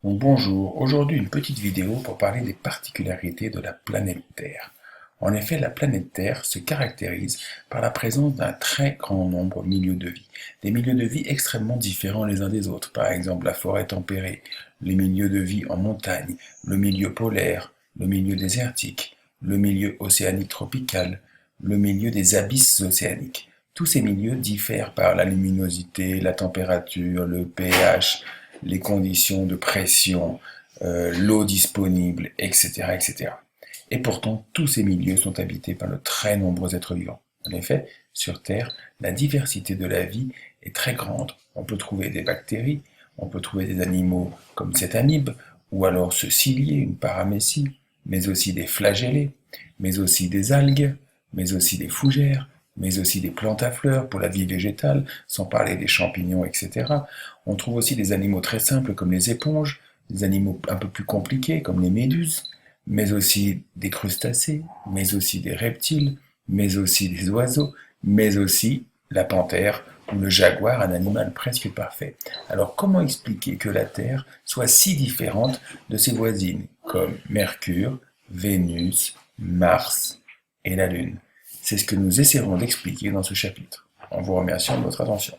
Donc bonjour, aujourd'hui une petite vidéo pour parler des particularités de la planète Terre. En effet, la planète Terre se caractérise par la présence d'un très grand nombre de milieux de vie. Des milieux de vie extrêmement différents les uns des autres. Par exemple, la forêt tempérée, les milieux de vie en montagne, le milieu polaire, le milieu désertique, le milieu océanique tropical, le milieu des abysses océaniques. Tous ces milieux diffèrent par la luminosité, la température, le pH, les conditions de pression, l'eau disponible, etc., etc. Et pourtant, tous ces milieux sont habités par de très nombreux êtres vivants. En effet, sur Terre, la diversité de la vie est très grande. On peut trouver des bactéries, on peut trouver des animaux comme cette amibe, ou alors ce cilié, une paramécie, mais aussi des flagellés, mais aussi des algues, mais aussi des fougères, mais aussi des plantes à fleurs pour la vie végétale, sans parler des champignons, etc. On trouve aussi des animaux très simples comme les éponges, des animaux un peu plus compliqués comme les méduses, mais aussi des crustacés, mais aussi des reptiles, mais aussi des oiseaux, mais aussi la panthère ou le jaguar, un animal presque parfait. Alors comment expliquer que la Terre soit si différente de ses voisines comme Mercure, Vénus, Mars et la Lune? C'est ce que nous essaierons d'expliquer dans ce chapitre, en vous remerciant de votre attention.